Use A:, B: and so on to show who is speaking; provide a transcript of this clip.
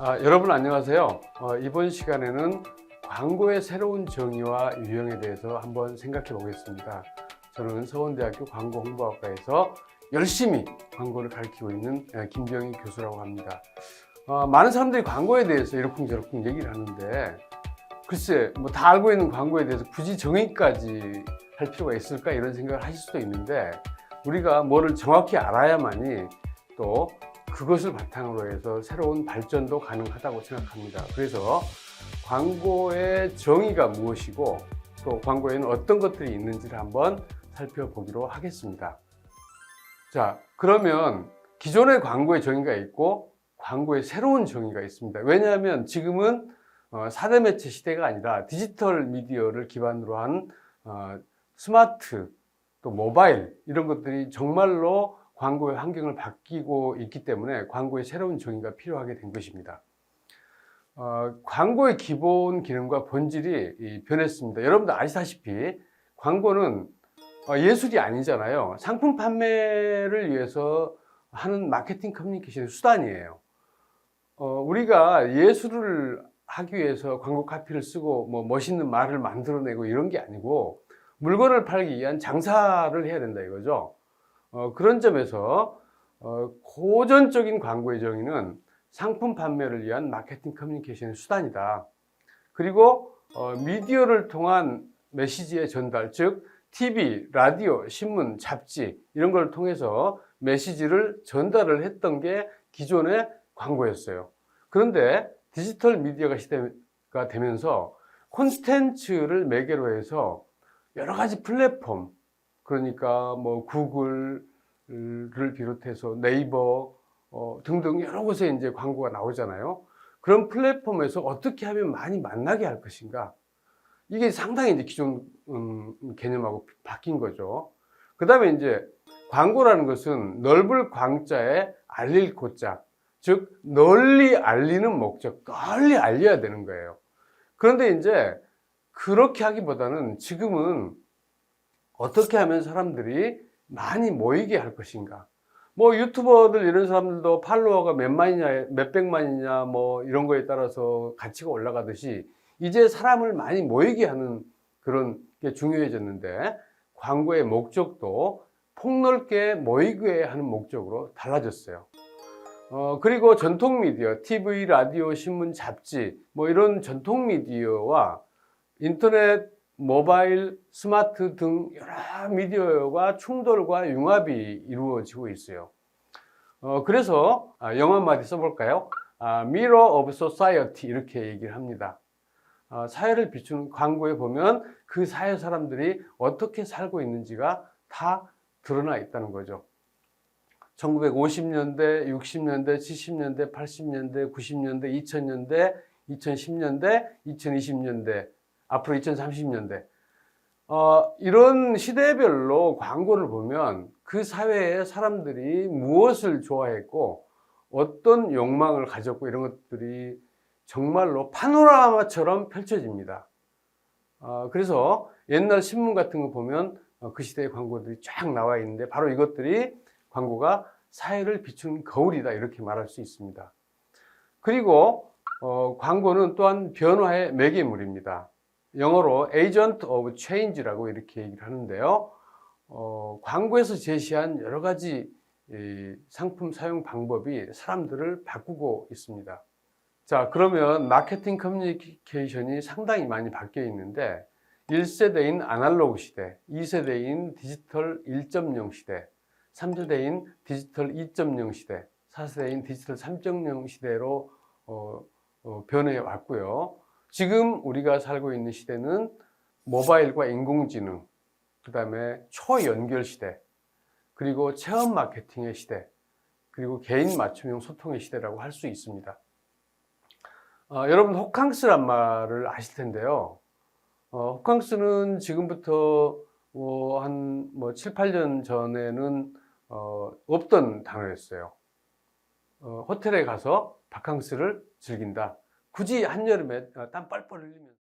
A: 여러분 안녕하세요. 이번 시간에는 광고의 새로운 정의와 유형에 대해서 한번 생각해 보겠습니다. 저는 서원대학교 광고홍보학과에서 열심히 광고를 가르치고 있는 김병희 교수라고 합니다. 많은 사람들이 광고에 대해서 이러쿵저러쿵 얘기를 하는데 글쎄 뭐 다 알고 있는 광고에 대해서 굳이 정의까지 할 필요가 있을까 이런 생각을 하실 수도 있는데 우리가 뭐를 정확히 알아야만이 또 그것을 바탕으로 해서 새로운 발전도 가능하다고 생각합니다. 그래서 광고의 정의가 무엇이고 또 광고에는 어떤 것들이 있는지를 한번 살펴보기로 하겠습니다. 자, 그러면 기존의 광고의 정의가 있고 광고의 새로운 정의가 있습니다. 왜냐하면 지금은 4대 매체 시대가 아니라 디지털 미디어를 기반으로 한 스마트 또 모바일 이런 것들이 정말로 광고의 환경을 바뀌고 있기 때문에 광고의 새로운 정의가 필요하게 된 것입니다. 광고의 기본 기능과 본질이 변했습니다. 여러분들 아시다시피 광고는 예술이 아니잖아요. 상품 판매를 위해서 하는 마케팅 커뮤니케이션의 수단이에요. 우리가 예술을 하기 위해서 광고 카피를 쓰고 뭐 멋있는 말을 만들어내고 이런 게 아니고 물건을 팔기 위한 장사를 해야 된다 이거죠. 그런 점에서 고전적인 광고의 정의는 상품 판매를 위한 마케팅 커뮤니케이션의 수단이다. 그리고 미디어를 통한 메시지의 전달, 즉 TV, 라디오, 신문, 잡지 이런 걸 통해서 메시지를 전달을 했던 게 기존의 광고였어요. 그런데 디지털 미디어가 시대가 되면서 콘텐츠를 매개로 해서 여러 가지 플랫폼, 그러니까 뭐 구글을 비롯해서 네이버 등등 여러 곳에 이제 광고가 나오잖아요. 그런 플랫폼에서 어떻게 하면 많이 만나게 할 것인가? 이게 상당히 이제 기존 개념하고 바뀐 거죠. 그 다음에 이제 광고라는 것은 넓을 광자에 알릴 고자, 즉 널리 알리는 목적, 널리 알려야 되는 거예요. 그런데 이제 그렇게 하기보다는 지금은 어떻게 하면 사람들이 많이 모이게 할 것인가. 뭐 유튜버들 이런 사람들도 팔로워가 몇만이냐, 몇백만이냐 뭐 이런 거에 따라서 가치가 올라가듯이 이제 사람을 많이 모이게 하는 그런 게 중요해졌는데 광고의 목적도 폭넓게 모이게 하는 목적으로 달라졌어요. 그리고 전통 미디어, TV, 라디오, 신문, 잡지 뭐 이런 전통 미디어와 인터넷, 모바일, 스마트 등 여러 미디어가 충돌과 융합이 이루어지고 있어요. 그래서 영어 한마디 써볼까요? Mirror of Society 이렇게 얘기를 합니다. 사회를 비추는 광고에 보면 그 사회 사람들이 어떻게 살고 있는지가 다 드러나 있다는 거죠. 1950년대, 60년대, 70년대, 80년대, 90년대, 2000년대, 2010년대, 2020년대, 앞으로 2030년대. 이런 시대별로 광고를 보면 그 사회의 사람들이 무엇을 좋아했고 어떤 욕망을 가졌고 이런 것들이 정말로 파노라마처럼 펼쳐집니다. 그래서 옛날 신문 같은 거 보면 그 시대의 광고들이 쫙 나와 있는데 바로 이것들이 광고가 사회를 비추는 거울이다 이렇게 말할 수 있습니다. 그리고 광고는 또한 변화의 매개물입니다. 영어로 Agent of Change라고 이렇게 얘기를 하는데요. 광고에서 제시한 여러 가지 상품 사용 방법이 사람들을 바꾸고 있습니다. 자, 그러면 마케팅 커뮤니케이션이 상당히 많이 바뀌어 있는데 1세대인 아날로그 시대, 2세대인 디지털 1.0 시대, 3세대인 디지털 2.0 시대, 4세대인 디지털 3.0 시대로 변해 왔고요. 지금 우리가 살고 있는 시대는 모바일과 인공지능, 그 다음에 초연결 시대, 그리고 체험 마케팅의 시대, 그리고 개인 맞춤형 소통의 시대라고 할 수 있습니다. 여러분 호캉스란 말을 아실 텐데요. 호캉스는 지금부터 한 7, 8년 전에는 없던 단어였어요. 호텔에 가서 바캉스를 즐긴다. 굳이 한여름에 땀 뻘뻘 흘리면서